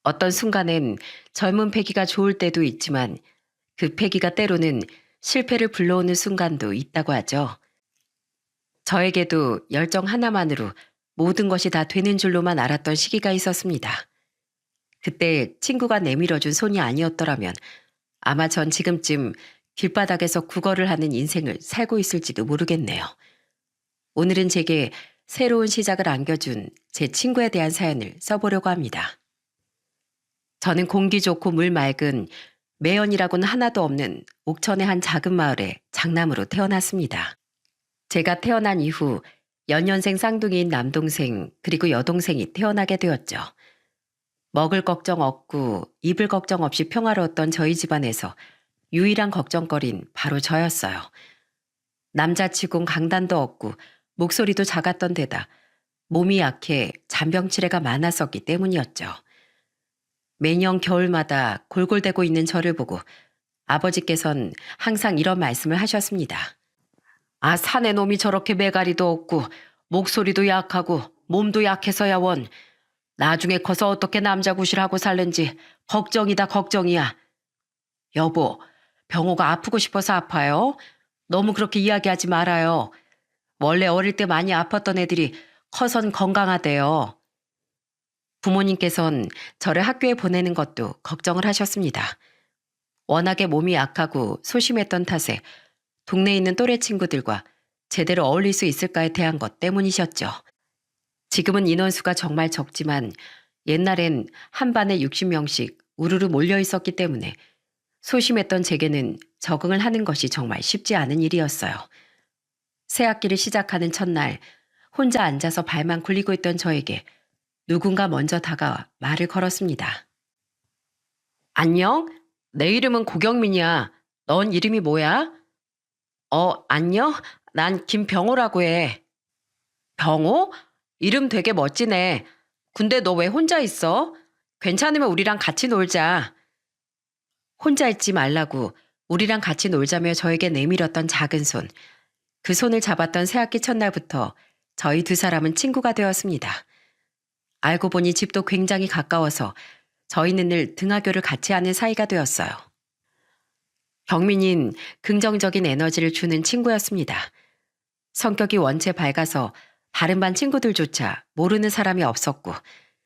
어떤 순간엔 젊은 패기가 좋을 때도 있지만 그 패기가 때로는 실패를 불러오는 순간도 있다고 하죠. 저에게도 열정 하나만으로 모든 것이 다 되는 줄로만 알았던 시기가 있었습니다. 그때 친구가 내밀어준 손이 아니었더라면 아마 전 지금쯤 길바닥에서 구걸을 하는 인생을 살고 있을지도 모르겠네요. 오늘은 제게 새로운 시작을 안겨준 제 친구에 대한 사연을 써보려고 합니다. 저는 공기 좋고 물 맑은 매연이라고는 하나도 없는 옥천의 한 작은 마을에 장남으로 태어났습니다. 제가 태어난 이후 연년생 쌍둥이인 남동생 그리고 여동생이 태어나게 되었죠. 먹을 걱정 없고 입을 걱정 없이 평화로웠던 저희 집안에서 유일한 걱정거린 바로 저였어요. 남자치곤 강단도 없고 목소리도 작았던 데다 몸이 약해 잔병치레가 많았었기 때문이었죠. 매년 겨울마다 골골대고 있는 저를 보고 아버지께선 항상 이런 말씀을 하셨습니다. 아, 사내 놈이 저렇게 매가리도 없고 목소리도 약하고 몸도 약해서야 원. 나중에 커서 어떻게 남자 구실하고 살는지 걱정이다 걱정이야. 여보, 병호가 아프고 싶어서 아파요. 너무 그렇게 이야기하지 말아요. 원래 어릴 때 많이 아팠던 애들이 커선 건강하대요. 부모님께선 저를 학교에 보내는 것도 걱정을 하셨습니다. 워낙에 몸이 약하고 소심했던 탓에 동네에 있는 또래 친구들과 제대로 어울릴 수 있을까에 대한 것 때문이셨죠. 지금은 인원수가 정말 적지만 옛날엔 한 반에 60명씩 우르르 몰려 있었기 때문에 소심했던 제게는 적응을 하는 것이 정말 쉽지 않은 일이었어요. 새 학기를 시작하는 첫날 혼자 앉아서 발만 굴리고 있던 저에게 누군가 먼저 다가와 말을 걸었습니다. 안녕? 내 이름은 고경민이야. 넌 이름이 뭐야? 안녕? 난 김병호라고 해. 병호? 이름 되게 멋지네. 근데 너 왜 혼자 있어? 괜찮으면 우리랑 같이 놀자. 혼자 있지 말라고 우리랑 같이 놀자며 저에게 내밀었던 작은 손. 그 손을 잡았던 새학기 첫날부터 저희 두 사람은 친구가 되었습니다. 알고 보니 집도 굉장히 가까워서 저희는 늘 등하교를 같이 하는 사이가 되었어요. 경민인 긍정적인 에너지를 주는 친구였습니다. 성격이 원체 밝아서 다른 반 친구들조차 모르는 사람이 없었고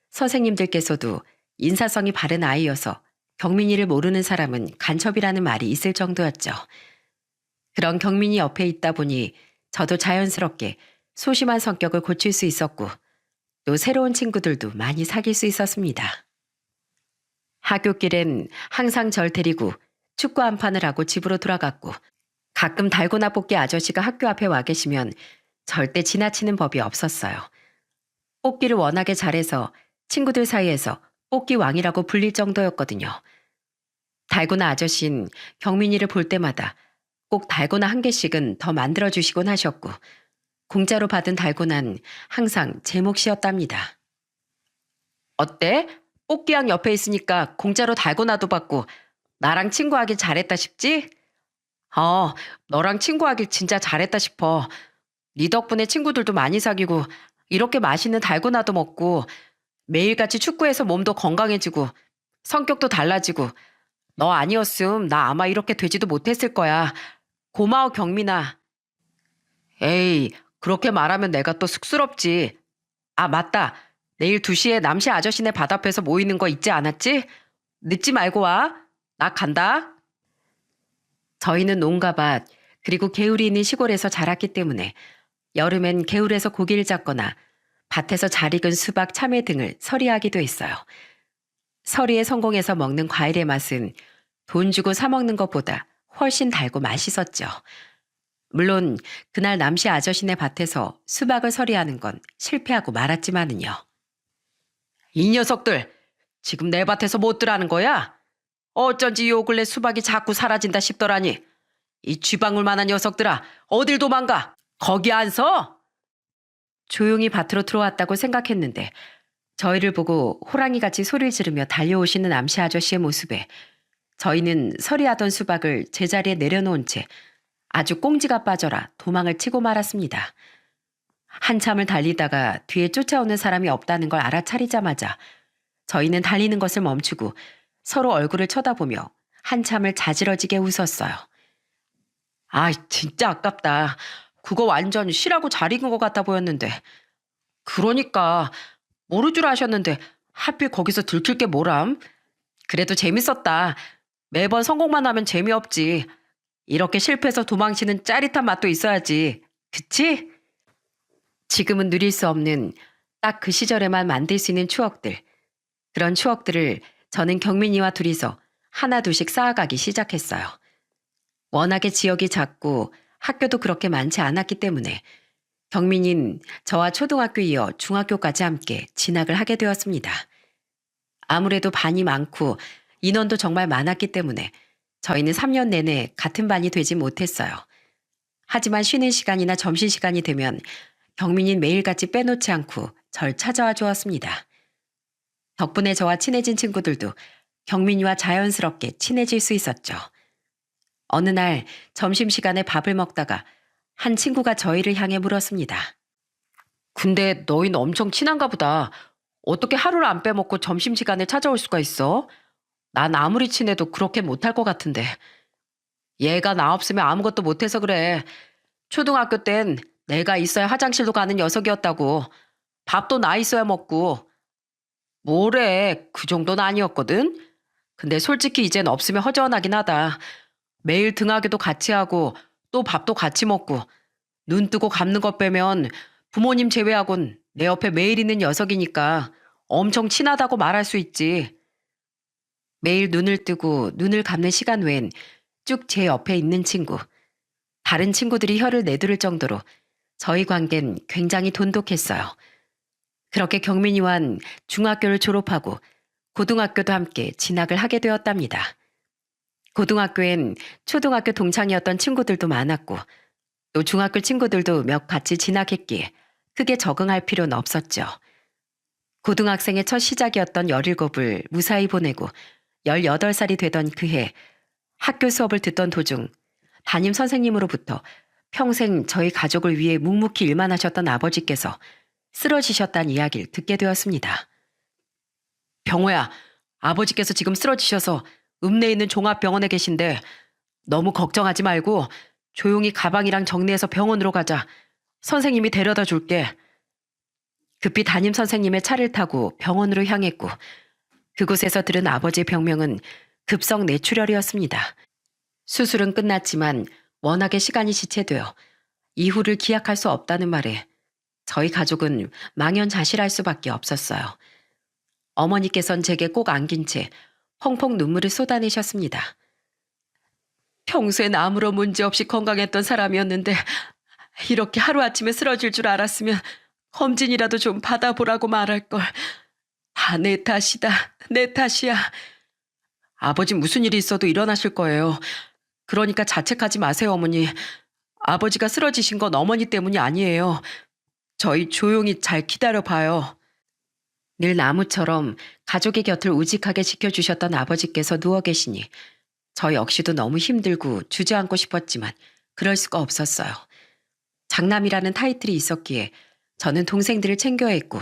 선생님들께서도 인사성이 바른 아이여서 경민이를 모르는 사람은 간첩이라는 말이 있을 정도였죠. 그런 경민이 옆에 있다 보니 저도 자연스럽게 소심한 성격을 고칠 수 있었고 또 새로운 친구들도 많이 사귈 수 있었습니다. 학교길엔 항상 절 데리고 축구 한 판을 하고 집으로 돌아갔고 가끔 달고나 뽑기 아저씨가 학교 앞에 와 계시면 절대 지나치는 법이 없었어요. 뽑기를 워낙에 잘해서 친구들 사이에서 뽑기 왕이라고 불릴 정도였거든요. 달고나 아저씨는 경민이를 볼 때마다 꼭 달고나 한 개씩은 더 만들어주시곤 하셨고 공짜로 받은 달고나는 항상 제 몫이었답니다. 어때? 뽑기왕 옆에 있으니까 공짜로 달고나도 받고 나랑 친구하길 잘했다 싶지? 너랑 친구하길 진짜 잘했다 싶어. 네 덕분에 친구들도 많이 사귀고 이렇게 맛있는 달고나도 먹고 매일같이 축구해서 몸도 건강해지고 성격도 달라지고 너 아니었음 나 아마 이렇게 되지도 못했을 거야. 고마워 경민아. 에이, 그렇게 말하면 내가 또 쑥스럽지. 아, 맞다. 내일 2시에 남씨 아저씨네 밭 앞에서 모이는 거 잊지 않았지? 늦지 말고 와. 나 간다. 저희는 농가 밭 그리고 개울이 있는 시골에서 자랐기 때문에 여름엔 개울에서 고기를 잡거나 밭에서 잘 익은 수박, 참외 등을 서리하기도 했어요. 서리에 성공해서 먹는 과일의 맛은 돈 주고 사 먹는 것보다 훨씬 달고 맛있었죠. 물론 그날 남씨 아저씨네 밭에서 수박을 서리하는 건 실패하고 말았지만은요. 이 녀석들, 지금 내 밭에서 못들 하는 거야? 어쩐지 요 근래 수박이 자꾸 사라진다 싶더라니. 이 쥐방울만한 녀석들아, 어딜 도망가? 거기 안 서? 조용히 밭으로 들어왔다고 생각했는데 저희를 보고 호랑이같이 소리를 지르며 달려오시는 남씨 아저씨의 모습에 저희는 서리하던 수박을 제자리에 내려놓은 채 아주 꽁지가 빠져라 도망을 치고 말았습니다. 한참을 달리다가 뒤에 쫓아오는 사람이 없다는 걸 알아차리자마자 저희는 달리는 것을 멈추고 서로 얼굴을 쳐다보며 한참을 자지러지게 웃었어요. 아, 진짜 아깝다. 그거 완전 쉬라고 잘 익은 것 같아 보였는데. 그러니까 모를 줄 아셨는데 하필 거기서 들킬 게 뭐람? 그래도 재밌었다. 매번 성공만 하면 재미없지. 이렇게 실패해서 도망치는 짜릿한 맛도 있어야지. 그치? 지금은 누릴 수 없는 딱 그 시절에만 만들 수 있는 추억들. 그런 추억들을 저는 경민이와 둘이서 하나둘씩 쌓아가기 시작했어요. 워낙에 지역이 작고 학교도 그렇게 많지 않았기 때문에 경민이는 저와 초등학교 이어 중학교까지 함께 진학을 하게 되었습니다. 아무래도 반이 많고 인원도 정말 많았기 때문에 저희는 3년 내내 같은 반이 되지 못했어요. 하지만 쉬는 시간이나 점심시간이 되면 경민이는 매일같이 빼놓지 않고 절 찾아와 주었습니다. 덕분에 저와 친해진 친구들도 경민이와 자연스럽게 친해질 수 있었죠. 어느 날 점심시간에 밥을 먹다가 한 친구가 저희를 향해 물었습니다. 근데 너희는 엄청 친한가 보다. 어떻게 하루를 안 빼먹고 점심시간에 찾아올 수가 있어? 난 아무리 친해도 그렇게 못할 것 같은데. 얘가 나 없으면 아무것도 못해서 그래. 초등학교 땐 내가 있어야 화장실도 가는 녀석이었다고. 밥도 나 있어야 먹고. 뭐래, 그 정도는 아니었거든? 근데 솔직히 이젠 없으면 허전하긴 하다. 매일 등하교도 같이 하고 또 밥도 같이 먹고 눈 뜨고 감는 것 빼면 부모님 제외하곤 내 옆에 매일 있는 녀석이니까 엄청 친하다고 말할 수 있지. 매일 눈을 뜨고 눈을 감는 시간 외엔 쭉 제 옆에 있는 친구. 다른 친구들이 혀를 내두를 정도로 저희 관계는 굉장히 돈독했어요. 그렇게 경민이와는 중학교를 졸업하고 고등학교도 함께 진학을 하게 되었답니다. 고등학교엔 초등학교 동창이었던 친구들도 많았고 또 중학교 친구들도 몇 같이 진학했기에 크게 적응할 필요는 없었죠. 고등학생의 첫 시작이었던 17을 무사히 보내고 18살이 되던 그해 학교 수업을 듣던 도중 담임 선생님으로부터 평생 저희 가족을 위해 묵묵히 일만 하셨던 아버지께서 쓰러지셨다는 이야기를 듣게 되었습니다. 병호야, 아버지께서 지금 쓰러지셔서 읍내에 있는 종합병원에 계신데 너무 걱정하지 말고 조용히 가방이랑 정리해서 병원으로 가자. 선생님이 데려다 줄게. 급히 담임 선생님의 차를 타고 병원으로 향했고 그곳에서 들은 아버지의 병명은 급성 뇌출혈이었습니다. 수술은 끝났지만 워낙에 시간이 지체되어 이후를 기약할 수 없다는 말에 저희 가족은 망연자실할 수밖에 없었어요. 어머니께선 제게 꼭 안긴 채 펑펑 눈물을 쏟아내셨습니다. 평소엔 아무런 문제 없이 건강했던 사람이었는데 이렇게 하루아침에 쓰러질 줄 알았으면 검진이라도 좀 받아보라고 말할걸. 다 내 탓이다. 내 탓이야. 아버지 무슨 일이 있어도 일어나실 거예요. 그러니까 자책하지 마세요, 어머니. 아버지가 쓰러지신 건 어머니 때문이 아니에요. 저희 조용히 잘 기다려봐요. 늘 나무처럼 가족의 곁을 우직하게 지켜주셨던 아버지께서 누워 계시니 저 역시도 너무 힘들고 주저앉고 싶었지만 그럴 수가 없었어요. 장남이라는 타이틀이 있었기에 저는 동생들을 챙겨야 했고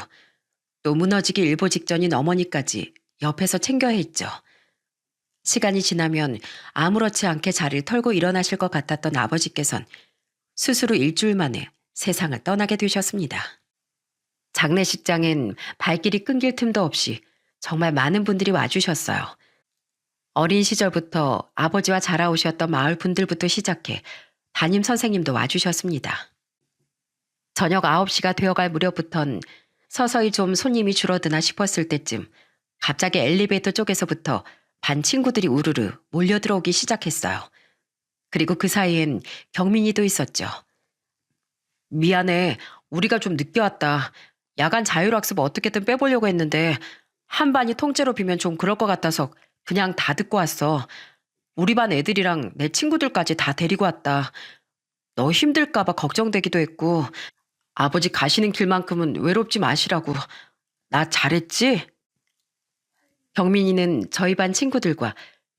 또 무너지기 일보 직전인 어머니까지 옆에서 챙겨야 했죠. 시간이 지나면 아무렇지 않게 자리를 털고 일어나실 것 같았던 아버지께선 수술 후 일주일 만에 세상을 떠나게 되셨습니다. 장례식장엔 발길이 끊길 틈도 없이 정말 많은 분들이 와주셨어요. 어린 시절부터 아버지와 자라오셨던 마을 분들부터 시작해 담임 선생님도 와주셨습니다. 저녁 9시가 되어갈 무렵부턴 서서히 좀 손님이 줄어드나 싶었을 때쯤 갑자기 엘리베이터 쪽에서부터 반 친구들이 우르르 몰려들어오기 시작했어요. 그리고 그 사이엔 경민이도 있었죠. 미안해. 우리가 좀 늦게 왔다. 야간 자율학습 어떻게든 빼보려고 했는데 한 반이 통째로 비면 좀 그럴 것 같아서 그냥 다 듣고 왔어. 우리 반 애들이랑 내 친구들까지 다 데리고 왔다. 너 힘들까 봐 걱정되기도 했고 아버지 가시는 길만큼은 외롭지 마시라고. 나 잘했지? 경민이는 저희 반 친구들과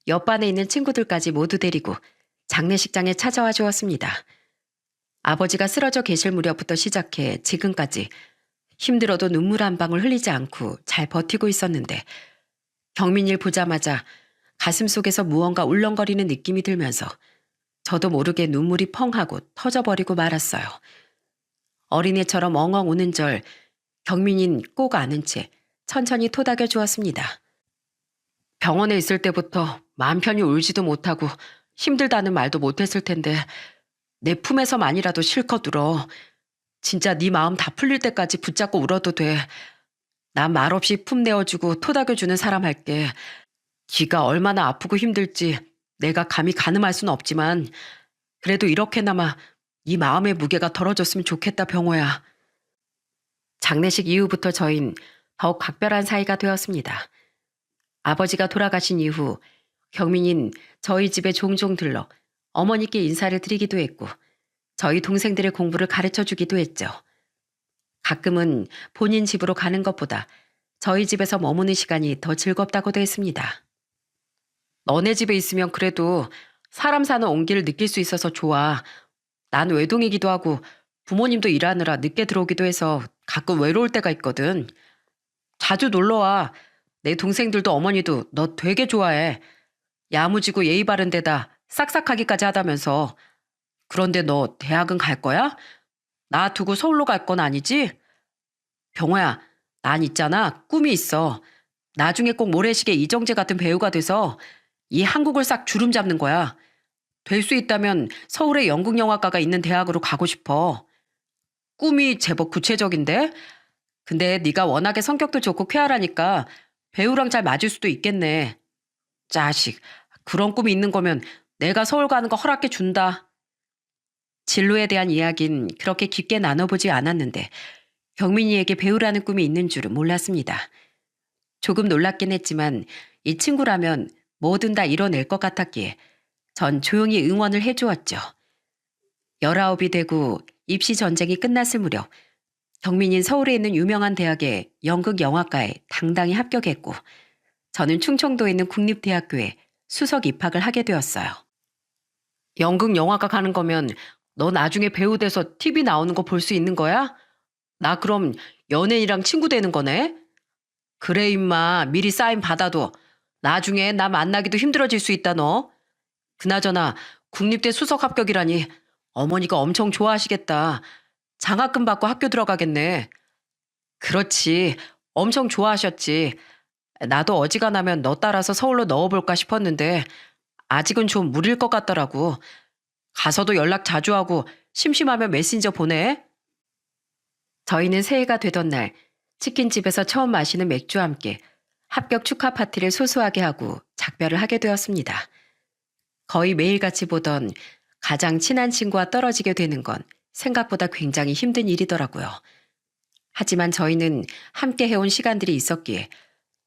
옆반에 있는 친구들까지 모두 데리고 장례식장에 찾아와 주었습니다. 아버지가 쓰러져 계실 무렵부터 시작해 지금까지 힘들어도 눈물 한 방울 흘리지 않고 잘 버티고 있었는데 경민이를 보자마자 가슴속에서 무언가 울렁거리는 느낌이 들면서 저도 모르게 눈물이 펑 하고 터져버리고 말았어요. 어린애처럼 엉엉 우는 절 경민이는 꼭 아는 채 천천히 토닥여 주었습니다. 병원에 있을 때부터 마음 편히 울지도 못하고 힘들다는 말도 못했을 텐데 내 품에서만이라도 실컷 울어. 진짜 네 마음 다 풀릴 때까지 붙잡고 울어도 돼. 난 말없이 품 내어주고 토닥여주는 사람 할게. 네가 얼마나 아프고 힘들지 내가 감히 가늠할 수는 없지만 그래도 이렇게나마 네 마음의 무게가 덜어졌으면 좋겠다 병호야. 장례식 이후부터 저흰 더욱 각별한 사이가 되었습니다. 아버지가 돌아가신 이후 경민인 저희 집에 종종 들러 어머니께 인사를 드리기도 했고 저희 동생들의 공부를 가르쳐 주기도 했죠. 가끔은 본인 집으로 가는 것보다 저희 집에서 머무는 시간이 더 즐겁다고도 했습니다. 너네 집에 있으면 그래도 사람 사는 온기를 느낄 수 있어서 좋아. 난 외동이기도 하고 부모님도 일하느라 늦게 들어오기도 해서 가끔 외로울 때가 있거든. 자주 놀러와. 내 동생들도 어머니도 너 되게 좋아해. 야무지고 예의 바른 데다 싹싹하기까지 하다면서. 그런데 너 대학은 갈 거야? 나 두고 서울로 갈 건 아니지? 병호야, 난 있잖아. 꿈이 있어. 나중에 꼭 모래시계 이정재 같은 배우가 돼서 이 한국을 싹 주름 잡는 거야. 될 수 있다면 서울에 연극영화과가 있는 대학으로 가고 싶어. 꿈이 제법 구체적인데? 근데 네가 워낙에 성격도 좋고 쾌활하니까 배우랑 잘 맞을 수도 있겠네. 자식, 그런 꿈이 있는 거면 내가 서울 가는 거 허락해 준다. 진로에 대한 이야기는 그렇게 깊게 나눠보지 않았는데 경민이에게 배우라는 꿈이 있는 줄은 몰랐습니다. 조금 놀랍긴 했지만 이 친구라면 뭐든 다 이뤄낼 것 같았기에 전 조용히 응원을 해주었죠. 19이 되고 입시 전쟁이 끝났을 무렵 경민이는 서울에 있는 유명한 대학의 연극영화과에 당당히 합격했고 저는 충청도에 있는 국립대학교에 수석 입학을 하게 되었어요. 연극영화과 가는 거면 너 나중에 배우 돼서 TV 나오는 거 볼 수 있는 거야? 나 그럼 연예인이랑 친구 되는 거네? 그래 임마, 미리 사인 받아도 나중에 나 만나기도 힘들어질 수 있다 너. 그나저나 국립대 수석 합격이라니 어머니가 엄청 좋아하시겠다. 장학금 받고 학교 들어가겠네. 그렇지, 엄청 좋아하셨지. 나도 어지간하면 너 따라서 서울로 넣어볼까 싶었는데 아직은 좀 무리일 것 같더라고. 가서도 연락 자주 하고 심심하면 메신저 보내. 저희는 새해가 되던 날 치킨집에서 처음 마시는 맥주와 함께 합격 축하 파티를 소소하게 하고 작별을 하게 되었습니다. 거의 매일같이 보던 가장 친한 친구와 떨어지게 되는 건 생각보다 굉장히 힘든 일이더라고요. 하지만 저희는 함께 해온 시간들이 있었기에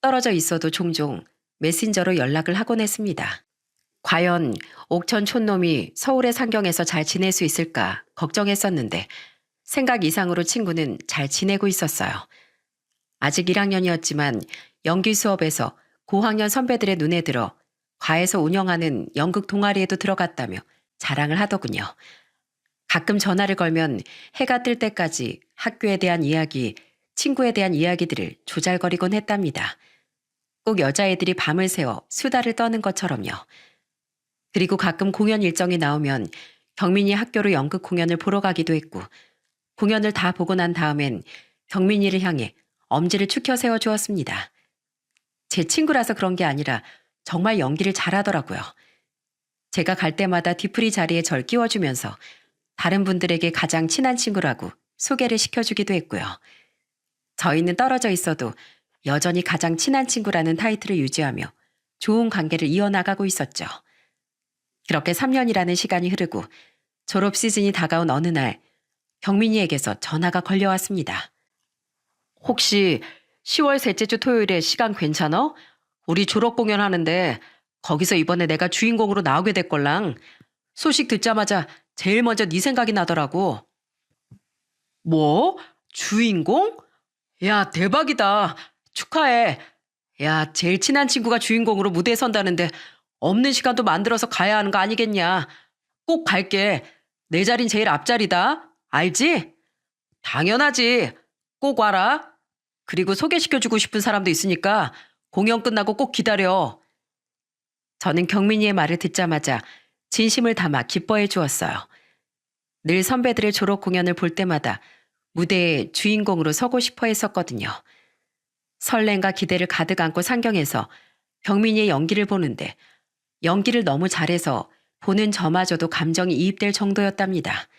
떨어져 있어도 종종 메신저로 연락을 하곤 했습니다. 과연 옥천 촌놈이 서울의 상경에서 잘 지낼 수 있을까 걱정했었는데 생각 이상으로 친구는 잘 지내고 있었어요. 아직 1학년이었지만 연기 수업에서 고학년 선배들의 눈에 들어 과에서 운영하는 연극 동아리에도 들어갔다며 자랑을 하더군요. 가끔 전화를 걸면 해가 뜰 때까지 학교에 대한 이야기, 친구에 대한 이야기들을 조잘거리곤 했답니다. 꼭 여자애들이 밤을 새워 수다를 떠는 것처럼요. 그리고 가끔 공연 일정이 나오면 경민이 학교로 연극 공연을 보러 가기도 했고 공연을 다 보고 난 다음엔 경민이를 향해 엄지를 축혀 세워 주었습니다. 제 친구라서 그런 게 아니라 정말 연기를 잘하더라고요. 제가 갈 때마다 뒤풀이 자리에 절 끼워주면서 다른 분들에게 가장 친한 친구라고 소개를 시켜주기도 했고요. 저희는 떨어져 있어도 여전히 가장 친한 친구라는 타이틀을 유지하며 좋은 관계를 이어나가고 있었죠. 그렇게 3년이라는 시간이 흐르고 졸업 시즌이 다가온 어느 날 경민이에게서 전화가 걸려왔습니다. 혹시 10월 셋째 주 토요일에 시간 괜찮아? 우리 졸업 공연 하는데 거기서 이번에 내가 주인공으로 나오게 됐걸랑. 소식 듣자마자 제일 먼저 네 생각이 나더라고. 뭐? 주인공? 야, 대박이다. 축하해. 야, 제일 친한 친구가 주인공으로 무대에 선다는데 없는 시간도 만들어서 가야 하는 거 아니겠냐. 꼭 갈게. 내 자린 제일 앞자리다. 알지? 당연하지. 꼭 와라. 그리고 소개시켜주고 싶은 사람도 있으니까 공연 끝나고 꼭 기다려. 저는 경민이의 말을 듣자마자 진심을 담아 기뻐해 주었어요. 늘 선배들의 졸업 공연을 볼 때마다 무대에 주인공으로 서고 싶어 했었거든요. 설렘과 기대를 가득 안고 상경해서 경민이의 연기를 보는데 연기를 너무 잘해서 보는 저마저도 감정이 이입될 정도였답니다.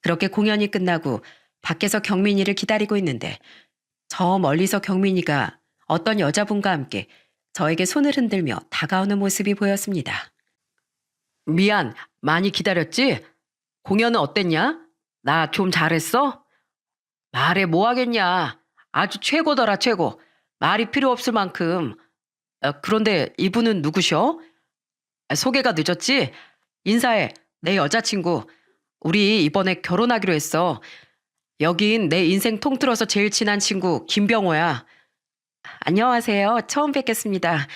그렇게 공연이 끝나고 밖에서 경민이를 기다리고 있는데 저 멀리서 경민이가 어떤 여자분과 함께 저에게 손을 흔들며 다가오는 모습이 보였습니다. 미안, 많이 기다렸지? 공연은 어땠냐? 나 좀 잘했어? 말해 뭐 하겠냐? 아주 최고더라 최고. 말이 필요 없을 만큼. 그런데 이분은 누구셔? 소개가 늦었지? 인사해. 내 여자친구. 우리 이번에 결혼하기로 했어. 여긴 내 인생 통틀어서 제일 친한 친구 김병호야. 안녕하세요. 처음 뵙겠습니다.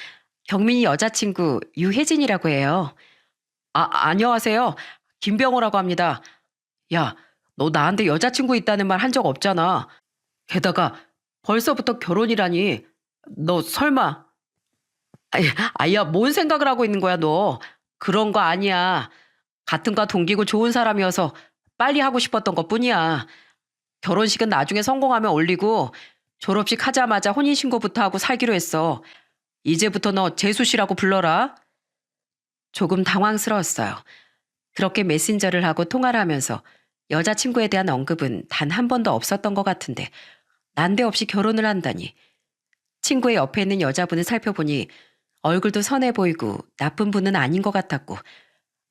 경민이 여자친구 유혜진이라고 해요. 안녕하세요. 김병호라고 합니다. 야, 너 나한테 여자친구 있다는 말 한 적 없잖아. 게다가 벌써부터 결혼이라니. 너 설마. 아야, 뭔 생각을 하고 있는 거야, 너. 그런 거 아니야. 같은 과 동기고 좋은 사람이어서 빨리 하고 싶었던 것 뿐이야. 결혼식은 나중에 성공하면 올리고 졸업식 하자마자 혼인신고부터 하고 살기로 했어. 이제부터 너 재수 씨라고 불러라. 조금 당황스러웠어요. 그렇게 메신저를 하고 통화를 하면서 여자친구에 대한 언급은 단 한 번도 없었던 것 같은데 난데없이 결혼을 한다니. 친구의 옆에 있는 여자분을 살펴보니 얼굴도 선해 보이고 나쁜 분은 아닌 것 같았고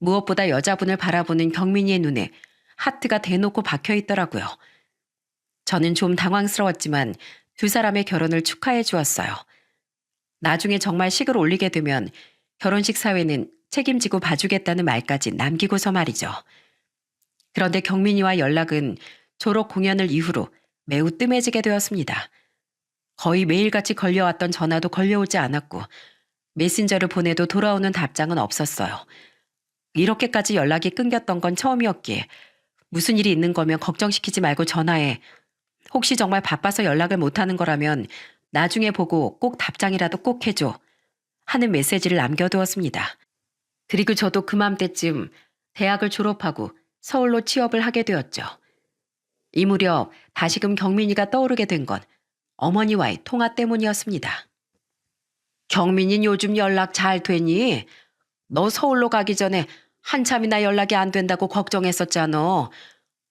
무엇보다 여자분을 바라보는 경민이의 눈에 하트가 대놓고 박혀 있더라고요. 저는 좀 당황스러웠지만 두 사람의 결혼을 축하해 주었어요. 나중에 정말 식을 올리게 되면 결혼식 사회는 책임지고 봐주겠다는 말까지 남기고서 말이죠. 그런데 경민이와 연락은 졸업 공연을 이후로 매우 뜸해지게 되었습니다. 거의 매일같이 걸려왔던 전화도 걸려오지 않았고 메신저를 보내도 돌아오는 답장은 없었어요. 이렇게까지 연락이 끊겼던 건 처음이었기에 무슨 일이 있는 거면 걱정시키지 말고 전화해. 혹시 정말 바빠서 연락을 못하는 거라면 나중에 보고 꼭 답장이라도 꼭 해줘. 하는 메시지를 남겨두었습니다. 그리고 저도 그맘때쯤 대학을 졸업하고 서울로 취업을 하게 되었죠. 이 무렵 다시금 경민이가 떠오르게 된 건 어머니와의 통화 때문이었습니다. 경민이 요즘 연락 잘 되니? 너 서울로 가기 전에 한참이나 연락이 안 된다고 걱정했었잖아.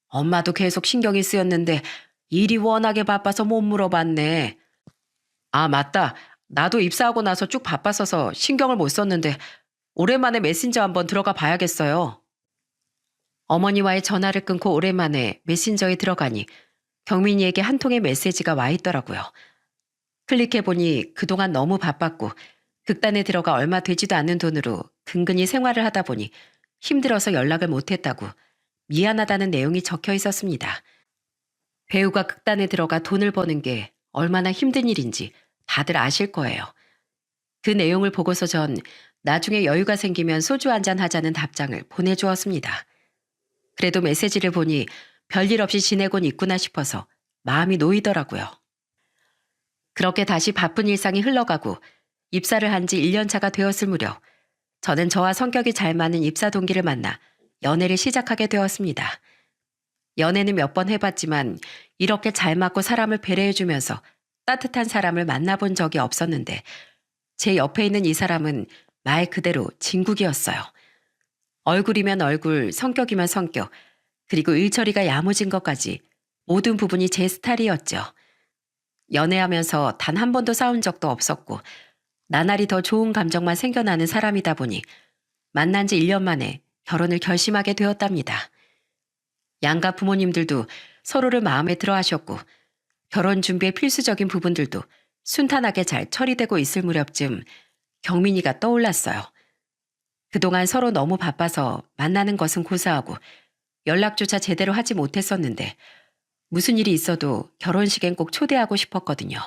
엄마도 계속 신경이 쓰였는데 일이 워낙에 바빠서 못 물어봤네. 맞다. 나도 입사하고 나서 쭉 바빴어서 신경을 못 썼는데 오랜만에 메신저 한번 들어가 봐야겠어요. 어머니와의 전화를 끊고 오랜만에 메신저에 들어가니 경민이에게 한 통의 메시지가 와 있더라고요. 클릭해보니 그동안 너무 바빴고 극단에 들어가 얼마 되지도 않는 돈으로 근근히 생활을 하다 보니 힘들어서 연락을 못했다고 미안하다는 내용이 적혀 있었습니다. 배우가 극단에 들어가 돈을 버는 게 얼마나 힘든 일인지 다들 아실 거예요. 그 내용을 보고서 전 나중에 여유가 생기면 소주 한잔 하자는 답장을 보내주었습니다. 그래도 메시지를 보니 별일 없이 지내곤 있구나 싶어서 마음이 놓이더라고요. 그렇게 다시 바쁜 일상이 흘러가고 입사를 한 지 1년 차가 되었을 무렵 저는 저와 성격이 잘 맞는 입사 동기를 만나 연애를 시작하게 되었습니다. 연애는 몇 번 해봤지만 이렇게 잘 맞고 사람을 배려해주면서 따뜻한 사람을 만나본 적이 없었는데 제 옆에 있는 이 사람은 말 그대로 진국이었어요. 얼굴이면 얼굴, 성격이면 성격, 그리고 일처리가 야무진 것까지 모든 부분이 제 스타일이었죠. 연애하면서 단 한 번도 싸운 적도 없었고 나날이 더 좋은 감정만 생겨나는 사람이다 보니 만난 지 1년 만에 결혼을 결심하게 되었답니다. 양가 부모님들도 서로를 마음에 들어 하셨고 결혼 준비에 필수적인 부분들도 순탄하게 잘 처리되고 있을 무렵쯤 경민이가 떠올랐어요. 그동안 서로 너무 바빠서 만나는 것은 고사하고 연락조차 제대로 하지 못했었는데 무슨 일이 있어도 결혼식엔 꼭 초대하고 싶었거든요.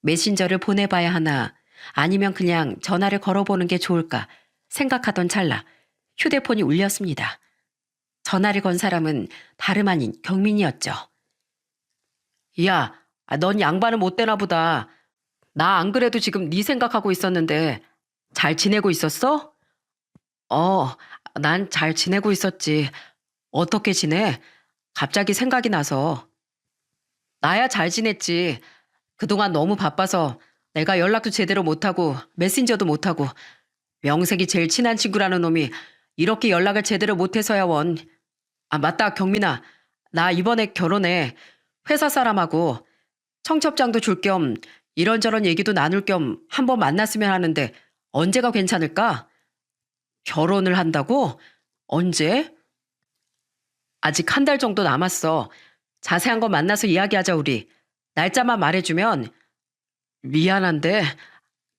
메신저를 보내봐야 하나 아니면 그냥 전화를 걸어보는 게 좋을까 생각하던 찰나 휴대폰이 울렸습니다. 전화를 건 사람은 다름 아닌 경민이었죠. 야, 넌 양반은 못 되나 보다. 나 안 그래도 지금 네 생각하고 있었는데 잘 지내고 있었어? 어, 난 잘 지내고 있었지. 어떻게 지내? 갑자기 생각이 나서. 나야 잘 지냈지. 그동안 너무 바빠서 내가 연락도 제대로 못하고 메신저도 못하고 명색이 제일 친한 친구라는 놈이 이렇게 연락을 제대로 못해서야 원. 아, 맞다, 경민아. 나 이번에 결혼해. 회사 사람하고 청첩장도 줄 겸 이런저런 얘기도 나눌 겸 한번 만났으면 하는데 언제가 괜찮을까? 결혼을 한다고? 언제? 아직 한 달 정도 남았어. 자세한 거 만나서 이야기하자, 우리. 날짜만 말해주면. 미안한데,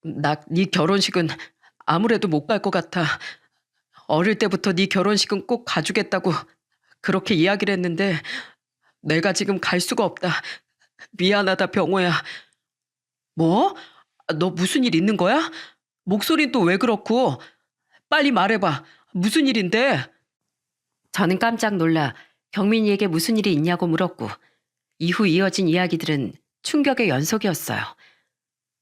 나 네 결혼식은 아무래도 못 갈 것 같아. 어릴 때부터 네 결혼식은 꼭 가주겠다고 그렇게 이야기를 했는데 내가 지금 갈 수가 없다. 미안하다, 병호야. 뭐? 너 무슨 일 있는 거야? 목소린 또 왜 그렇고? 빨리 말해봐. 무슨 일인데? 저는 깜짝 놀라 경민이에게 무슨 일이 있냐고 물었고 이후 이어진 이야기들은 충격의 연속이었어요.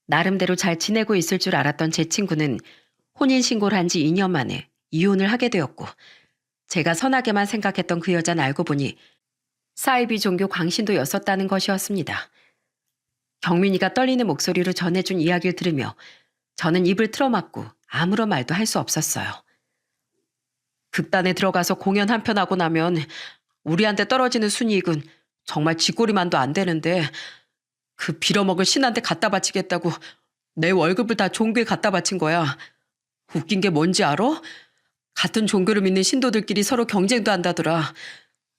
나름대로 잘 지내고 있을 줄 알았던 제 친구는 혼인신고를 한 지 2년 만에 이혼을 하게 되었고 제가 선하게만 생각했던 그 여자는 알고 보니 사이비 종교 광신도였었다는 것이었습니다. 경민이가 떨리는 목소리로 전해준 이야기를 들으며 저는 입을 틀어막고 아무런 말도 할 수 없었어요. 극단에 들어가서 공연 한 편 하고 나면 우리한테 떨어지는 순이익은 정말 쥐꼬리만도 안 되는데 그 빌어먹을 신한테 갖다 바치겠다고 내 월급을 다 종교에 갖다 바친 거야. 웃긴 게 뭔지 알아? 같은 종교를 믿는 신도들끼리 서로 경쟁도 한다더라.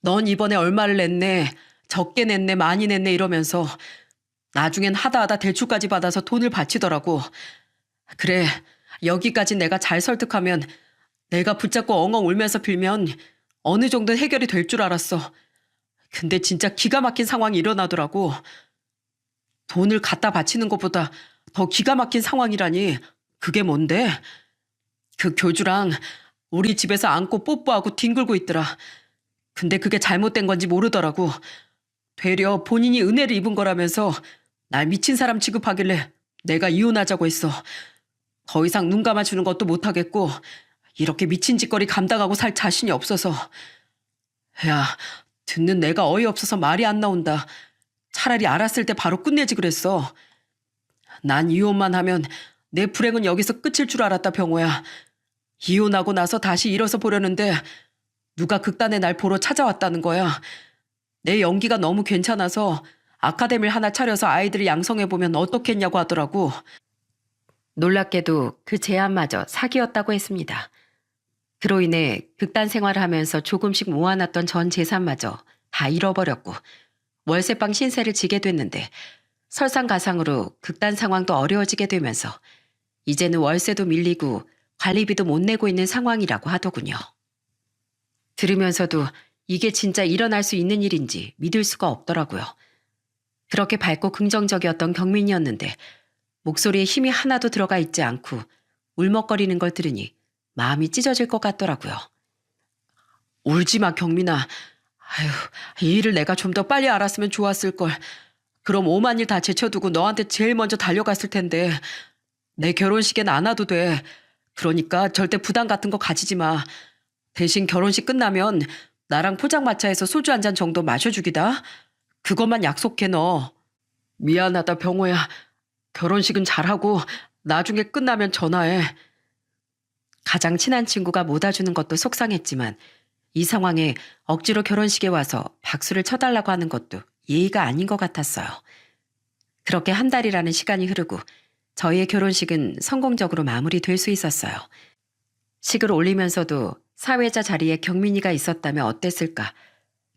넌 이번에 얼마를 냈네, 적게 냈네, 많이 냈네 이러면서 나중엔 하다 대출까지 받아서 돈을 바치더라고. 그래, 여기까지 내가 잘 설득하면 내가 붙잡고 엉엉 울면서 빌면 어느 정도 해결이 될 줄 알았어. 근데 진짜 기가 막힌 상황이 일어나더라고. 돈을 갖다 바치는 것보다 더 기가 막힌 상황이라니. 그게 뭔데? 그 교주랑 우리 집에서 안고 뽀뽀하고 뒹굴고 있더라. 근데 그게 잘못된 건지 모르더라고. 되려 본인이 은혜를 입은 거라면서 날 미친 사람 취급하길래 내가 이혼하자고 했어. 더 이상 눈 감아주는 것도 못하겠고 이렇게 미친 짓거리 감당하고 살 자신이 없어서. 야, 듣는 내가 어이없어서 말이 안 나온다. 차라리 알았을 때 바로 끝내지 그랬어. 난 이혼만 하면 내 불행은 여기서 끝일 줄 알았다, 병호야. 이혼하고 나서 다시 일어서 보려는데 누가 극단에 날 보러 찾아왔다는 거야. 내 연기가 너무 괜찮아서 아카데미를 하나 차려서 아이들을 양성해보면 어떻겠냐고 하더라고. 놀랍게도 그 제안마저 사기였다고 했습니다. 그로 인해 극단 생활을 하면서 조금씩 모아놨던 전 재산마저 다 잃어버렸고 월세방 신세를 지게 됐는데 설상가상으로 극단 상황도 어려워지게 되면서 이제는 월세도 밀리고 관리비도 못 내고 있는 상황이라고 하더군요. 들으면서도 이게 진짜 일어날 수 있는 일인지 믿을 수가 없더라고요. 그렇게 밝고 긍정적이었던 경민이었는데 목소리에 힘이 하나도 들어가 있지 않고 울먹거리는 걸 들으니 마음이 찢어질 것 같더라고요. 울지 마, 경민아. 아휴, 이 일을 내가 좀 더 빨리 알았으면 좋았을걸. 그럼 오만 일 다 제쳐두고 너한테 제일 먼저 달려갔을 텐데. 내 결혼식엔 안 와도 돼. 그러니까 절대 부담 같은 거 가지지 마. 대신 결혼식 끝나면 나랑 포장마차에서 소주 한 잔 정도 마셔주기다. 그것만 약속해 너. 미안하다, 병호야. 결혼식은 잘하고 나중에 끝나면 전화해. 가장 친한 친구가 못 와주는 것도 속상했지만 이 상황에 억지로 결혼식에 와서 박수를 쳐달라고 하는 것도 예의가 아닌 것 같았어요. 그렇게 한 달이라는 시간이 흐르고 저희의 결혼식은 성공적으로 마무리될 수 있었어요. 식을 올리면서도 사회자 자리에 경민이가 있었다면 어땠을까?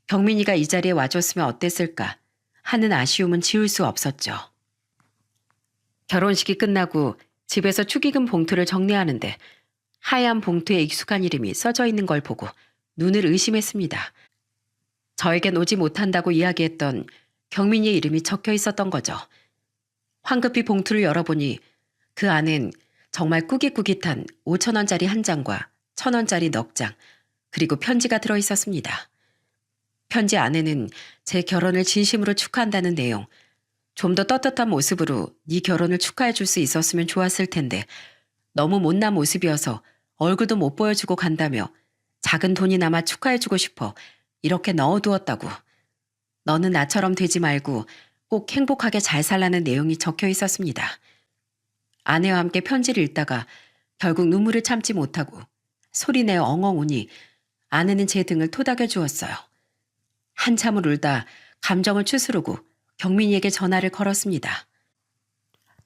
경민이가 이 자리에 와줬으면 어땠을까? 하는 아쉬움은 지울 수 없었죠. 결혼식이 끝나고 집에서 축의금 봉투를 정리하는데 하얀 봉투에 익숙한 이름이 써져 있는 걸 보고 눈을 의심했습니다. 저에겐 오지 못한다고 이야기했던 경민이의 이름이 적혀 있었던 거죠. 황급히 봉투를 열어보니 그 안엔 정말 꾸깃꾸깃한 5,000원짜리 한 장과 1,000원짜리 넉 장, 그리고 편지가 들어있었습니다. 편지 안에는 제 결혼을 진심으로 축하한다는 내용, 좀 더 떳떳한 모습으로 네 결혼을 축하해 줄 수 있었으면 좋았을 텐데 너무 못난 모습이어서 얼굴도 못 보여주고 간다며 작은 돈이나마 축하해 주고 싶어 이렇게 넣어두었다고. 너는 나처럼 되지 말고 꼭 행복하게 잘 살라는 내용이 적혀 있었습니다. 아내와 함께 편지를 읽다가 결국 눈물을 참지 못하고 소리내어 엉엉 우니 아내는 제 등을 토닥여 주었어요. 한참을 울다 감정을 추스르고 경민이에게 전화를 걸었습니다.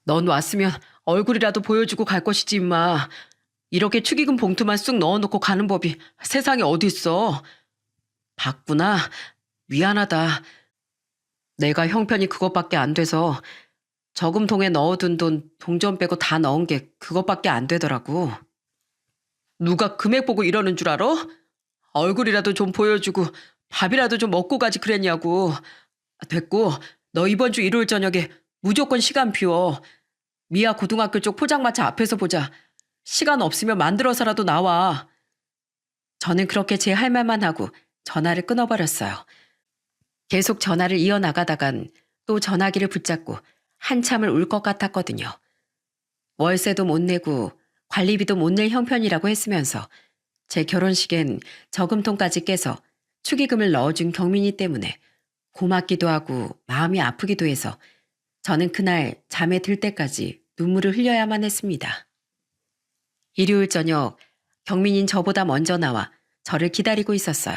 넌 왔으면 얼굴이라도 보여주고 갈 것이지 임마. 이렇게 축의금 봉투만 쑥 넣어놓고 가는 법이 세상에 어딨어. 봤구나. 미안하다. 내가 형편이 그것밖에 안 돼서 저금통에 넣어둔 돈 동전 빼고 다 넣은 게 그것밖에 안 되더라고. 누가 금액 보고 이러는 줄 알아? 얼굴이라도 좀 보여주고 밥이라도 좀 먹고 가지 그랬냐고. 됐고 너 이번 주 일요일 저녁에 무조건 시간 비워. 미아 고등학교 쪽 포장마차 앞에서 보자. 시간 없으면 만들어서라도 나와. 저는 그렇게 제 할 말만 하고 전화를 끊어버렸어요. 계속 전화를 이어나가다간 또 전화기를 붙잡고 한참을 울 것 같았거든요. 월세도 못 내고 관리비도 못 낼 형편이라고 했으면서 제 결혼식엔 저금통까지 깨서 축의금을 넣어준 경민이 때문에 고맙기도 하고 마음이 아프기도 해서 저는 그날 잠에 들 때까지 눈물을 흘려야만 했습니다. 일요일 저녁 경민인 저보다 먼저 나와 저를 기다리고 있었어요.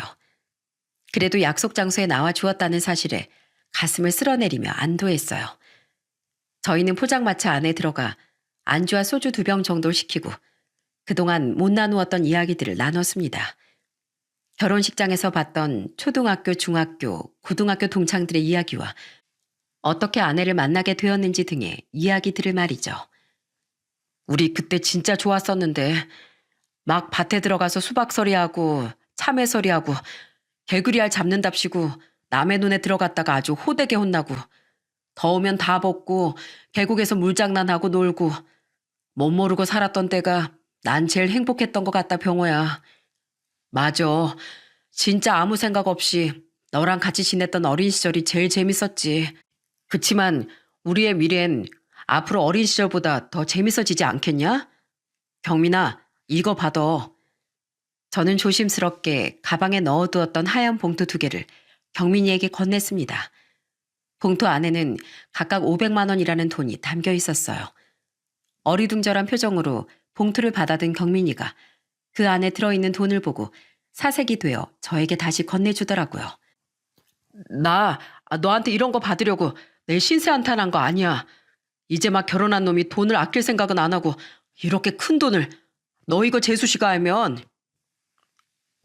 그래도 약속 장소에 나와 주었다는 사실에 가슴을 쓸어내리며 안도했어요. 저희는 포장마차 안에 들어가 안주와 소주 2병 정도 시키고 그동안 못 나누었던 이야기들을 나눴습니다. 결혼식장에서 봤던 초등학교, 중학교, 고등학교 동창들의 이야기와 어떻게 아내를 만나게 되었는지 등의 이야기들을 말이죠. 우리 그때 진짜 좋았었는데 막 밭에 들어가서 수박서리하고 참외서리하고 개구리알 잡는답시고 남의 눈에 들어갔다가 아주 호되게 혼나고 더우면 다 벗고 계곡에서 물장난하고 놀고 못 모르고 살았던 때가 난 제일 행복했던 것 같다 병호야. 맞아. 진짜 아무 생각 없이 너랑 같이 지냈던 어린 시절이 제일 재밌었지. 그치만 우리의 미래엔 앞으로 어린 시절보다 더 재밌어지지 않겠냐? 경민아, 이거 받아. 저는 조심스럽게 가방에 넣어두었던 하얀 봉투 2개를 경민이에게 건넸습니다. 봉투 안에는 각각 500만 원이라는 돈이 담겨 있었어요. 어리둥절한 표정으로 봉투를 받아든 경민이가 그 안에 들어있는 돈을 보고 사색이 되어 저에게 다시 건네주더라고요. 나 너한테 이런 거 받으려고 내 신세 한탄한 거 아니야. 이제 막 결혼한 놈이 돈을 아낄 생각은 안 하고 이렇게 큰 돈을 너 이거 재수 씨가 알면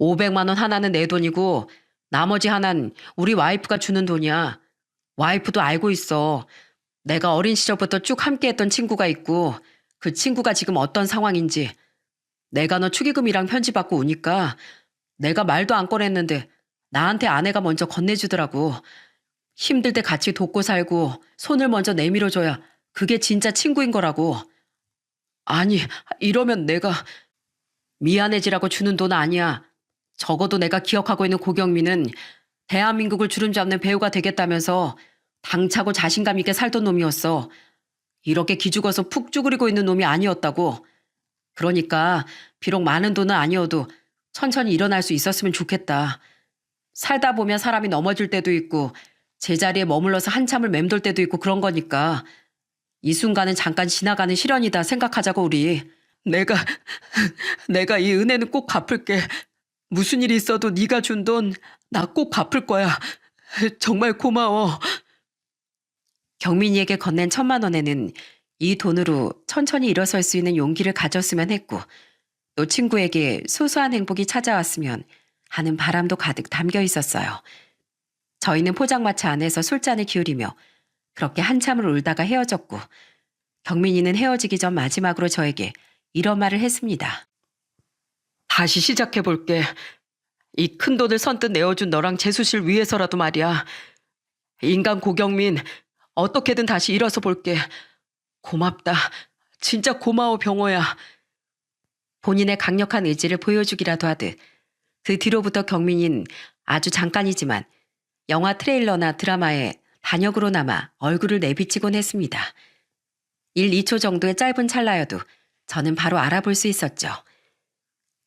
500만 원 하나는 내 돈이고 나머지 하나는 우리 와이프가 주는 돈이야. 와이프도 알고 있어. 내가 어린 시절부터 쭉 함께했던 친구가 있고 그 친구가 지금 어떤 상황인지. 내가 너 축의금이랑 편지 받고 오니까 내가 말도 안 꺼냈는데 나한테 아내가 먼저 건네주더라고. 힘들 때 같이 돕고 살고 손을 먼저 내밀어줘야 그게 진짜 친구인 거라고. 아니, 이러면 내가 미안해지라고 주는 돈 아니야. 적어도 내가 기억하고 있는 고경민은 대한민국을 주름잡는 배우가 되겠다면서 당차고 자신감 있게 살던 놈이었어. 이렇게 기죽어서 푹 쭈그리고 있는 놈이 아니었다고. 그러니까 비록 많은 돈은 아니어도 천천히 일어날 수 있었으면 좋겠다. 살다 보면 사람이 넘어질 때도 있고 제자리에 머물러서 한참을 맴돌 때도 있고 그런 거니까 이 순간은 잠깐 지나가는 시련이다 생각하자고 우리. 내가 이 은혜는 꼭 갚을게. 무슨 일이 있어도 네가 준 돈 나 꼭 갚을 거야. 정말 고마워. 경민이에게 건넨 1,000만 원에는 이 돈으로 천천히 일어설 수 있는 용기를 가졌으면 했고 또 친구에게 소소한 행복이 찾아왔으면 하는 바람도 가득 담겨 있었어요. 저희는 포장마차 안에서 술잔을 기울이며 그렇게 한참을 울다가 헤어졌고 경민이는 헤어지기 전 마지막으로 저에게 이런 말을 했습니다. 다시 시작해볼게. 이 큰 돈을 선뜻 내어준 너랑 재수실 위해서라도 말이야. 인간 고경민 어떻게든 다시 일어서 볼게. 고맙다. 진짜 고마워 병호야. 본인의 강력한 의지를 보여주기라도 하듯 그 뒤로부터 경민인 아주 잠깐이지만 영화 트레일러나 드라마에 단역으로나마 얼굴을 내비치곤 했습니다. 1, 2초 정도의 짧은 찰나여도 저는 바로 알아볼 수 있었죠.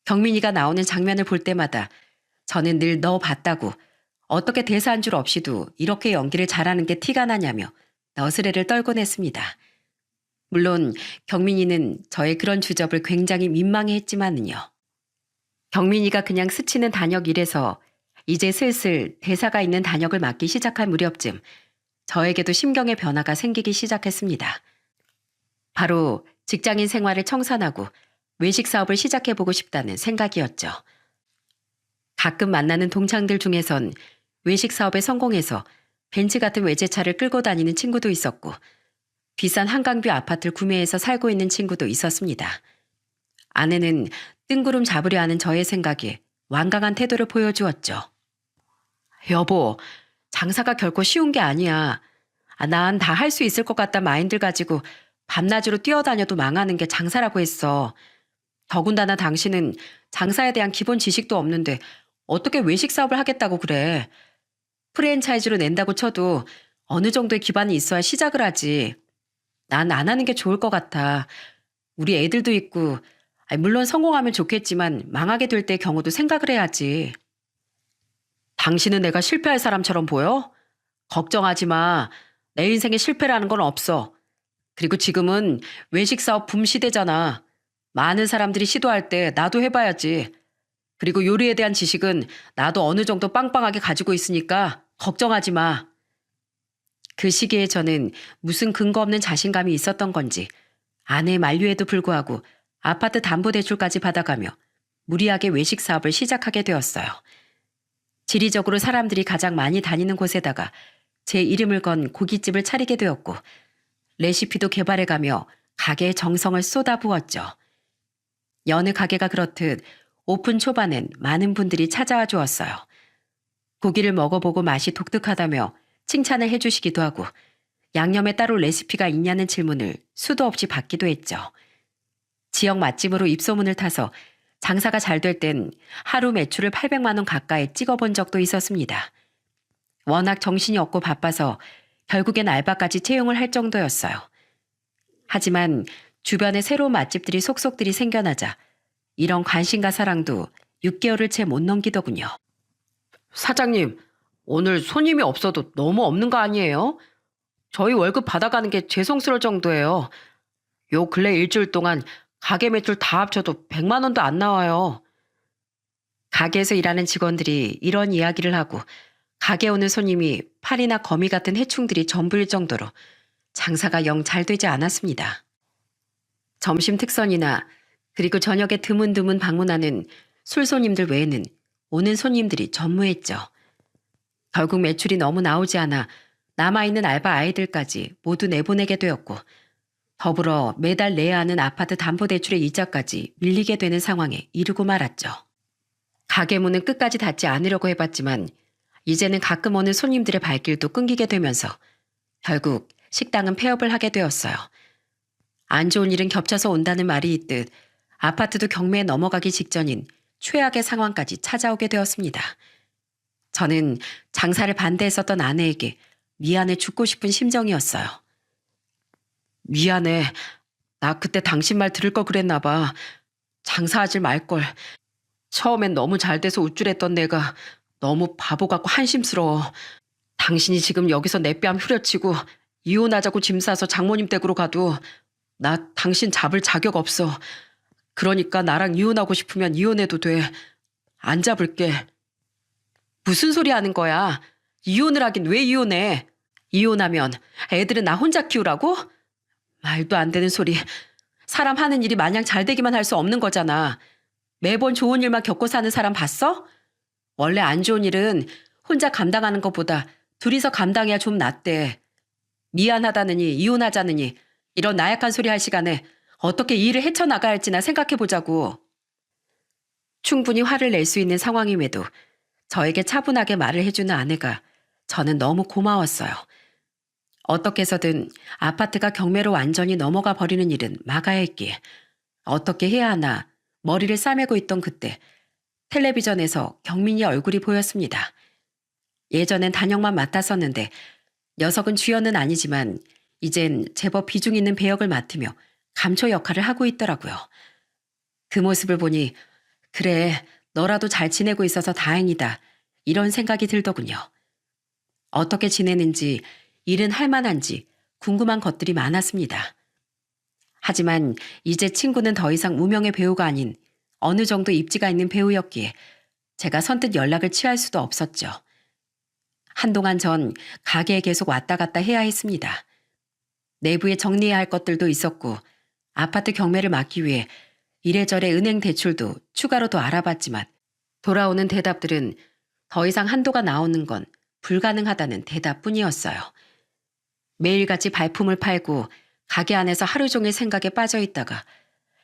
경민이가 나오는 장면을 볼 때마다 저는 늘 너 봤다고 어떻게 대사 한 줄 없이도 이렇게 연기를 잘하는 게 티가 나냐며 너스레를 떨곤 했습니다. 물론 경민이는 저의 그런 주접을 굉장히 민망해했지만은요. 경민이가 그냥 스치는 단역 일에서 이제 슬슬 대사가 있는 단역을 맡기 시작할 무렵쯤 저에게도 심경의 변화가 생기기 시작했습니다. 바로 직장인 생활을 청산하고 외식 사업을 시작해보고 싶다는 생각이었죠. 가끔 만나는 동창들 중에선 외식 사업에 성공해서 벤츠 같은 외제차를 끌고 다니는 친구도 있었고 비싼 한강뷰 아파트를 구매해서 살고 있는 친구도 있었습니다. 아내는 뜬구름 잡으려 하는 저의 생각에 완강한 태도를 보여주었죠. 여보, 장사가 결코 쉬운 게 아니야. 난 다 할 수 있을 것 같다 마인드를 가지고 밤낮으로 뛰어다녀도 망하는 게 장사라고 했어. 더군다나 당신은 장사에 대한 기본 지식도 없는데 어떻게 외식 사업을 하겠다고 그래. 프랜차이즈로 낸다고 쳐도 어느 정도의 기반이 있어야 시작을 하지. 난 안 하는 게 좋을 것 같아. 우리 애들도 있고 물론 성공하면 좋겠지만 망하게 될 때의 경우도 생각을 해야지. 당신은 내가 실패할 사람처럼 보여? 걱정하지 마. 내 인생에 실패라는 건 없어. 그리고 지금은 외식 사업 붐 시대잖아. 많은 사람들이 시도할 때 나도 해봐야지. 그리고 요리에 대한 지식은 나도 어느 정도 빵빵하게 가지고 있으니까 걱정하지 마. 그 시기에 저는 무슨 근거 없는 자신감이 있었던 건지 아내의 만류에도 불구하고 아파트 담보대출까지 받아가며 무리하게 외식 사업을 시작하게 되었어요. 지리적으로 사람들이 가장 많이 다니는 곳에다가 제 이름을 건 고깃집을 차리게 되었고 레시피도 개발해가며 가게에 정성을 쏟아부었죠. 여느 가게가 그렇듯 오픈 초반엔 많은 분들이 찾아와 주었어요. 고기를 먹어보고 맛이 독특하다며 칭찬을 해주시기도 하고 양념에 따로 레시피가 있냐는 질문을 수도 없이 받기도 했죠. 지역 맛집으로 입소문을 타서 장사가 잘 될 땐 하루 매출을 800만 원 가까이 찍어본 적도 있었습니다. 워낙 정신이 없고 바빠서 결국엔 알바까지 채용을 할 정도였어요. 하지만 주변에 새로운 맛집들이 속속들이 생겨나자 이런 관심과 사랑도 6개월을 채 못 넘기더군요. 사장님, 오늘 손님이 없어도 너무 없는 거 아니에요? 저희 월급 받아가는 게 죄송스러울 정도예요. 요 근래 일주일 동안 가게 매출 다 합쳐도 100만 원도 안 나와요. 가게에서 일하는 직원들이 이런 이야기를 하고 가게 오는 손님이 파리나 거미 같은 해충들이 전부일 정도로 장사가 영 잘 되지 않았습니다. 점심 특선이나 그리고 저녁에 드문드문 방문하는 술 손님들 외에는 오는 손님들이 전무했죠. 결국 매출이 너무 나오지 않아 남아있는 알바 아이들까지 모두 내보내게 되었고 더불어 매달 내야 하는 아파트 담보대출의 이자까지 밀리게 되는 상황에 이르고 말았죠. 가게 문은 끝까지 닫지 않으려고 해봤지만 이제는 가끔 오는 손님들의 발길도 끊기게 되면서 결국 식당은 폐업을 하게 되었어요. 안 좋은 일은 겹쳐서 온다는 말이 있듯 아파트도 경매에 넘어가기 직전인 최악의 상황까지 찾아오게 되었습니다. 저는 장사를 반대했었던 아내에게 미안해 죽고 싶은 심정이었어요. 미안해. 나 그때 당신 말 들을 걸 그랬나 봐. 장사하지 말걸. 처음엔 너무 잘 돼서 우쭐했던 내가 너무 바보 같고 한심스러워. 당신이 지금 여기서 내 뺨 후려치고 이혼하자고 짐 싸서 장모님 댁으로 가도 나 당신 잡을 자격 없어. 그러니까 나랑 이혼하고 싶으면 이혼해도 돼. 안 잡을게. 무슨 소리 하는 거야? 이혼을 하긴 왜 이혼해? 이혼하면 애들은 나 혼자 키우라고? 말도 안 되는 소리. 사람 하는 일이 마냥 잘 되기만 할 수 없는 거잖아. 매번 좋은 일만 겪고 사는 사람 봤어? 원래 안 좋은 일은 혼자 감당하는 것보다 둘이서 감당해야 좀 낫대. 미안하다느니 이혼하자느니 이런 나약한 소리 할 시간에 어떻게 이 일을 헤쳐나가야 할지나 생각해보자고. 충분히 화를 낼 수 있는 상황임에도 저에게 차분하게 말을 해주는 아내가 저는 너무 고마웠어요. 어떻게 해서든 아파트가 경매로 완전히 넘어가 버리는 일은 막아야 했기에 어떻게 해야 하나 머리를 싸매고 있던 그때 텔레비전에서 경민이 얼굴이 보였습니다. 예전엔 단역만 맡았었는데 녀석은 주연은 아니지만 이젠 제법 비중 있는 배역을 맡으며 감초 역할을 하고 있더라고요. 그 모습을 보니 그래, 너라도 잘 지내고 있어서 다행이다. 이런 생각이 들더군요. 어떻게 지내는지, 일은 할 만한지 궁금한 것들이 많았습니다. 하지만 이제 친구는 더 이상 무명의 배우가 아닌 어느 정도 입지가 있는 배우였기에 제가 선뜻 연락을 취할 수도 없었죠. 한동안 전 가게에 계속 왔다 갔다 해야 했습니다. 내부에 정리해야 할 것들도 있었고 아파트 경매를 막기 위해 이래저래 은행 대출도 추가로 더 알아봤지만 돌아오는 대답들은 더 이상 한도가 나오는 건 불가능하다는 대답뿐이었어요. 매일같이 발품을 팔고 가게 안에서 하루 종일 생각에 빠져 있다가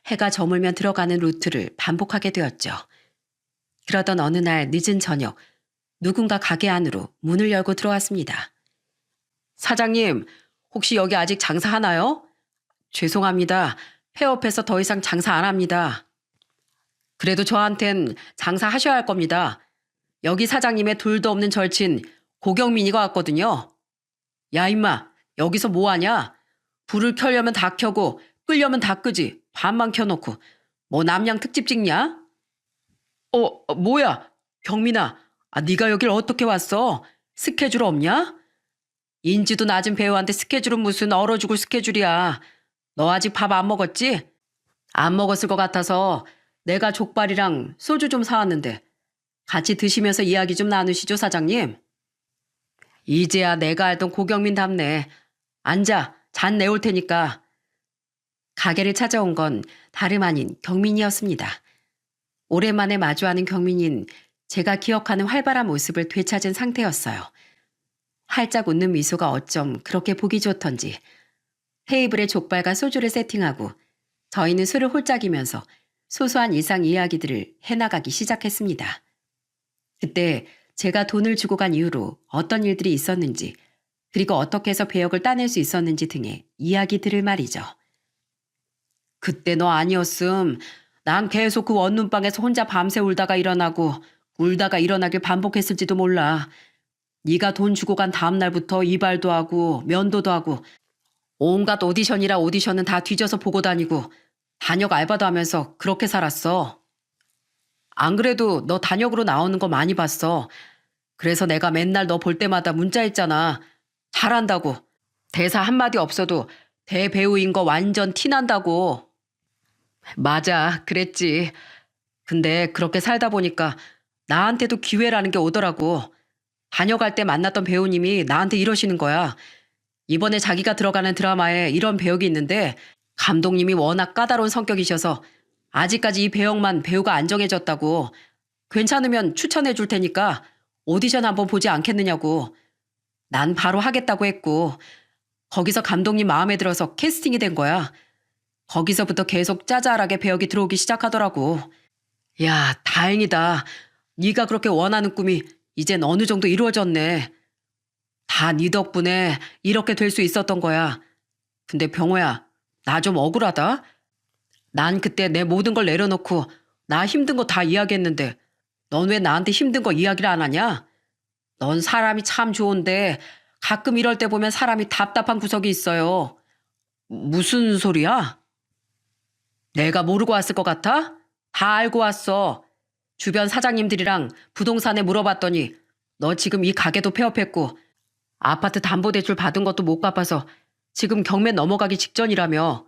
해가 저물면 들어가는 루트를 반복하게 되었죠. 그러던 어느 날 늦은 저녁 누군가 가게 안으로 문을 열고 들어왔습니다. 사장님, 혹시 여기 아직 장사하나요? 죄송합니다. 폐업해서 더 이상 장사 안 합니다. 그래도 저한텐 장사하셔야 할 겁니다. 여기 사장님의 둘도 없는 절친 고경민이가 왔거든요. 야 임마, 여기서 뭐하냐? 불을 켜려면 다 켜고 끄려면 다 끄지. 반만 켜놓고 뭐 남양 특집 찍냐? 뭐야? 경민아, 네가 여길 어떻게 왔어? 스케줄 없냐? 인지도 낮은 배우한테 스케줄은 무슨 얼어 죽을 스케줄이야. 너 아직 밥 안 먹었지? 안 먹었을 것 같아서 내가 족발이랑 소주 좀 사왔는데 같이 드시면서 이야기 좀 나누시죠, 사장님? 이제야 내가 알던 고경민답네. 앉아, 잔 내올 테니까. 가게를 찾아온 건 다름 아닌 경민이었습니다. 오랜만에 마주하는 경민인 제가 기억하는 활발한 모습을 되찾은 상태였어요. 활짝 웃는 미소가 어쩜 그렇게 보기 좋던지 테이블에 족발과 소주를 세팅하고 저희는 술을 홀짝이면서 소소한 일상 이야기들을 해나가기 시작했습니다. 그때 제가 돈을 주고 간 이후로 어떤 일들이 있었는지 그리고 어떻게 해서 배역을 따낼 수 있었는지 등의 이야기들을 말이죠. 그때 너 아니었음. 난 계속 그 원룸방에서 혼자 밤새 울다가 일어나고 울다가 일어나길 반복했을지도 몰라. 네가 돈 주고 간 다음 날부터 이발도 하고 면도도 하고 온갖 오디션이라 오디션은 다 뒤져서 보고 다니고 단역 알바도 하면서 그렇게 살았어. 안 그래도 너 단역으로 나오는 거 많이 봤어. 그래서 내가 맨날 너 볼 때마다 문자했잖아. 잘한다고. 대사 한마디 없어도 대배우인 거 완전 티난다고. 맞아, 그랬지. 근데 그렇게 살다 보니까 나한테도 기회라는 게 오더라고. 다녀갈 때 만났던 배우님이 나한테 이러시는 거야. 이번에 자기가 들어가는 드라마에 이런 배역이 있는데 감독님이 워낙 까다로운 성격이셔서 아직까지 이 배역만 배우가 안 정해졌다고. 괜찮으면 추천해 줄 테니까 오디션 한번 보지 않겠느냐고. 난 바로 하겠다고 했고 거기서 감독님 마음에 들어서 캐스팅이 된 거야. 거기서부터 계속 짜잘하게 배역이 들어오기 시작하더라고. 야, 다행이다. 네가 그렇게 원하는 꿈이 이젠 어느 정도 이루어졌네. 다 네 덕분에 이렇게 될 수 있었던 거야. 근데 병호야, 나 좀 억울하다. 난 그때 내 모든 걸 내려놓고 나 힘든 거 다 이야기했는데 넌 왜 나한테 힘든 거 이야기를 안 하냐? 넌 사람이 참 좋은데 가끔 이럴 때 보면 사람이 답답한 구석이 있어요. 무슨 소리야? 내가 모르고 왔을 것 같아? 다 알고 왔어. 주변 사장님들이랑 부동산에 물어봤더니 너 지금 이 가게도 폐업했고 아파트 담보대출 받은 것도 못 갚아서 지금 경매 넘어가기 직전이라며.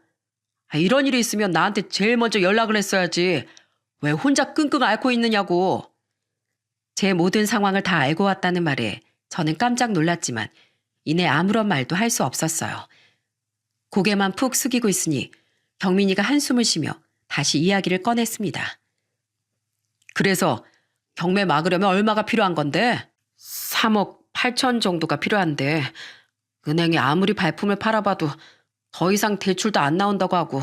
이런 일이 있으면 나한테 제일 먼저 연락을 했어야지. 왜 혼자 끙끙 앓고 있느냐고. 제 모든 상황을 다 알고 왔다는 말에 저는 깜짝 놀랐지만 이내 아무런 말도 할 수 없었어요. 고개만 푹 숙이고 있으니 경민이가 한숨을 쉬며 다시 이야기를 꺼냈습니다. 그래서 경매 막으려면 얼마가 필요한 건데? 3억 8천 정도가 필요한데 은행에 아무리 발품을 팔아봐도 더 이상 대출도 안 나온다고 하고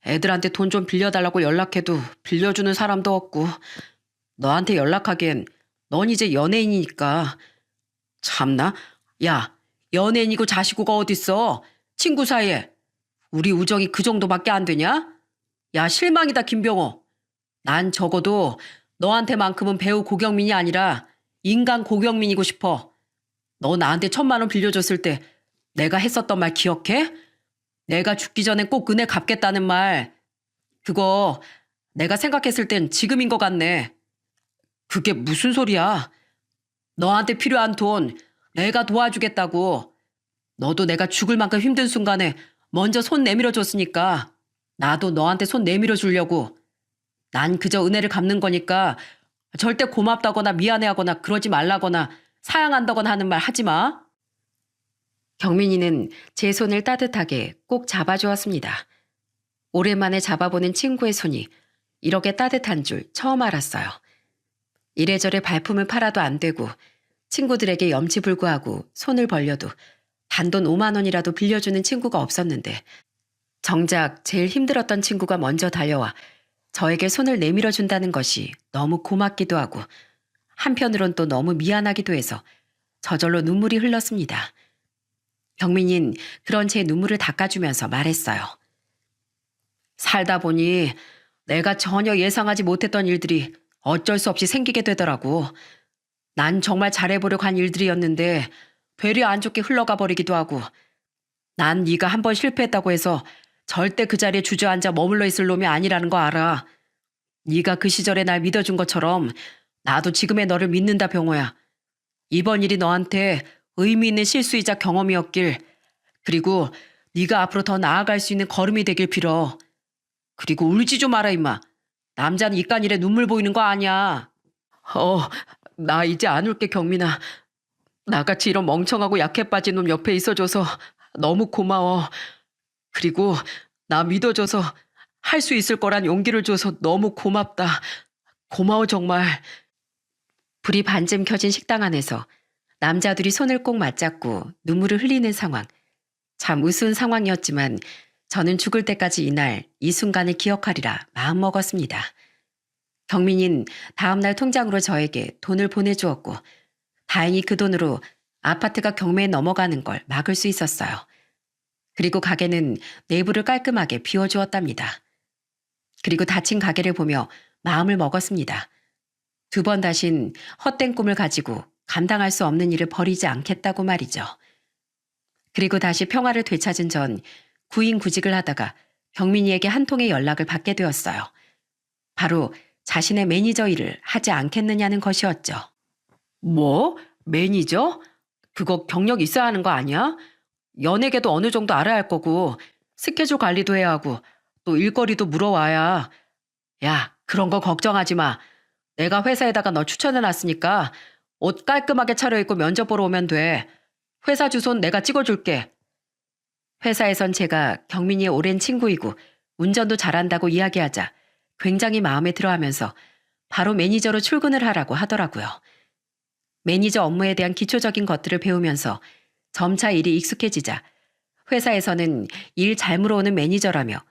애들한테 돈 좀 빌려달라고 연락해도 빌려주는 사람도 없고 너한테 연락하기엔 넌 이제 연예인이니까. 참나? 야, 연예인이고 자식구가 어딨어? 친구 사이에. 우리 우정이 그 정도밖에 안 되냐? 야, 실망이다 김병호. 난 적어도 너한테만큼은 배우 고경민이 아니라 인간 고경민이고 싶어. 너 나한테 1,000만 원 빌려줬을 때 내가 했었던 말 기억해? 내가 죽기 전에 꼭 은혜 갚겠다는 말. 그거 내가 생각했을 땐 지금인 것 같네. 그게 무슨 소리야? 너한테 필요한 돈 내가 도와주겠다고. 너도 내가 죽을 만큼 힘든 순간에 먼저 손 내밀어 줬으니까 나도 너한테 손 내밀어 주려고. 난 그저 은혜를 갚는 거니까 절대 고맙다거나 미안해하거나 그러지 말라거나 사양한다거나 하는 말 하지 마. 경민이는 제 손을 따뜻하게 꼭 잡아주었습니다. 오랜만에 잡아보는 친구의 손이 이렇게 따뜻한 줄 처음 알았어요. 이래저래 발품을 팔아도 안 되고 친구들에게 염치불구하고 손을 벌려도 단돈 5만 원이라도 빌려주는 친구가 없었는데 정작 제일 힘들었던 친구가 먼저 달려와 저에게 손을 내밀어 준다는 것이 너무 고맙기도 하고 한편으론 또 너무 미안하기도 해서 저절로 눈물이 흘렀습니다. 경민인 그런 제 눈물을 닦아주면서 말했어요. 살다 보니 내가 전혀 예상하지 못했던 일들이 어쩔 수 없이 생기게 되더라고. 난 정말 잘해보려고 한 일들이었는데 되려 안 좋게 흘러가 버리기도 하고 난 네가 한 번 실패했다고 해서 절대 그 자리에 주저앉아 머물러 있을 놈이 아니라는 거 알아. 네가 그 시절에 날 믿어준 것처럼 나도 지금의 너를 믿는다 병호야. 이번 일이 너한테 의미 있는 실수이자 경험이었길. 그리고 네가 앞으로 더 나아갈 수 있는 걸음이 되길 빌어. 그리고 울지 좀 마라 임마. 남자는 이깟 일에 눈물 보이는 거 아니야. 나 이제 안 울게 경민아. 나같이 이런 멍청하고 약해 빠진 놈 옆에 있어줘서 너무 고마워. 그리고 나 믿어줘서 할 수 있을 거란 용기를 줘서 너무 고맙다. 고마워 정말. 불이 반쯤 켜진 식당 안에서 남자들이 손을 꼭 맞잡고 눈물을 흘리는 상황. 참 우스운 상황이었지만 저는 죽을 때까지 이날 이 순간을 기억하리라 마음먹었습니다. 경민인 다음날 통장으로 저에게 돈을 보내주었고 다행히 그 돈으로 아파트가 경매에 넘어가는 걸 막을 수 있었어요. 그리고 가게는 내부를 깔끔하게 비워주었답니다. 그리고 닫힌 가게를 보며 마음을 먹었습니다. 2번 다신 헛된 꿈을 가지고 감당할 수 없는 일을 벌이지 않겠다고 말이죠. 그리고 다시 평화를 되찾은 전 구인구직을 하다가 경민이에게 한 통의 연락을 받게 되었어요. 바로 자신의 매니저 일을 하지 않겠느냐는 것이었죠. 뭐? 매니저? 그거 경력 있어야 하는 거 아니야? 연예계도 어느 정도 알아야 할 거고 스케줄 관리도 해야 하고 또 일거리도 물어와야. 야, 그런 거 걱정하지 마. 내가 회사에다가 너 추천해놨으니까 옷 깔끔하게 차려입고 면접 보러 오면 돼. 회사 주소는 내가 찍어줄게. 회사에선 제가 경민이의 오랜 친구이고 운전도 잘한다고 이야기하자 굉장히 마음에 들어하면서 바로 매니저로 출근을 하라고 하더라고요. 매니저 업무에 대한 기초적인 것들을 배우면서 점차 일이 익숙해지자 회사에서는 일 잘 물어오는 매니저라며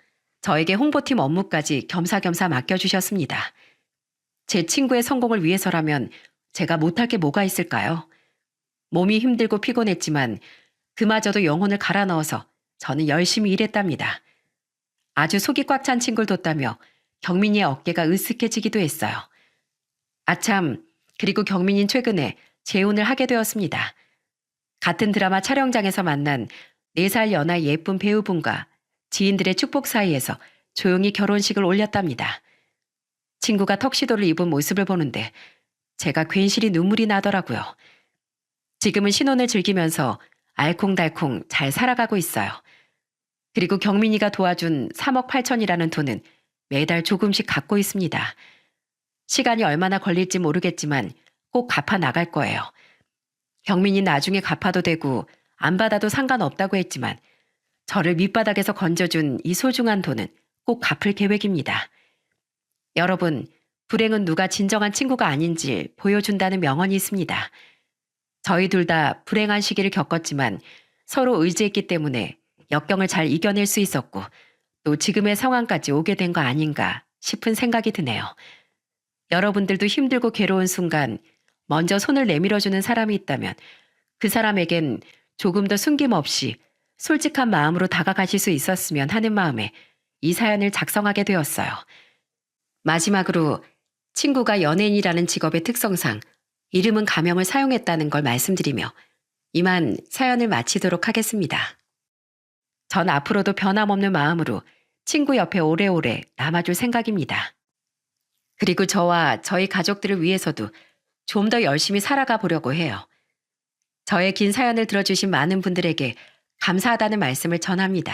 저에게 홍보팀 업무까지 겸사겸사 맡겨주셨습니다. 제 친구의 성공을 위해서라면 제가 못할 게 뭐가 있을까요? 몸이 힘들고 피곤했지만 그마저도 영혼을 갈아 넣어서 저는 열심히 일했답니다. 아주 속이 꽉 찬 친구를 뒀다며 경민이의 어깨가 으쓱해지기도 했어요. 아참, 그리고 경민이는 최근에 재혼을 하게 되었습니다. 같은 드라마 촬영장에서 만난 4살 연하 예쁜 배우분과 지인들의 축복 사이에서 조용히 결혼식을 올렸답니다. 친구가 턱시도를 입은 모습을 보는데 제가 괜시리 눈물이 나더라고요. 지금은 신혼을 즐기면서 알콩달콩 잘 살아가고 있어요. 그리고 경민이가 도와준 3억 8천이라는 돈은 매달 조금씩 갚고 있습니다. 시간이 얼마나 걸릴지 모르겠지만 꼭 갚아 나갈 거예요. 경민이 나중에 갚아도 되고 안 받아도 상관없다고 했지만 저를 밑바닥에서 건져준 이 소중한 돈은 꼭 갚을 계획입니다. 여러분, 불행은 누가 진정한 친구가 아닌지 보여준다는 명언이 있습니다. 저희 둘 다 불행한 시기를 겪었지만 서로 의지했기 때문에 역경을 잘 이겨낼 수 있었고 또 지금의 상황까지 오게 된 거 아닌가 싶은 생각이 드네요. 여러분들도 힘들고 괴로운 순간 먼저 손을 내밀어주는 사람이 있다면 그 사람에겐 조금 더 숨김없이 솔직한 마음으로 다가가실 수 있었으면 하는 마음에 이 사연을 작성하게 되었어요. 마지막으로 친구가 연예인이라는 직업의 특성상 이름은 가명을 사용했다는 걸 말씀드리며 이만 사연을 마치도록 하겠습니다. 전 앞으로도 변함없는 마음으로 친구 옆에 오래오래 남아줄 생각입니다. 그리고 저와 저희 가족들을 위해서도 좀 더 열심히 살아가 보려고 해요. 저의 긴 사연을 들어주신 많은 분들에게 감사하다는 말씀을 전합니다.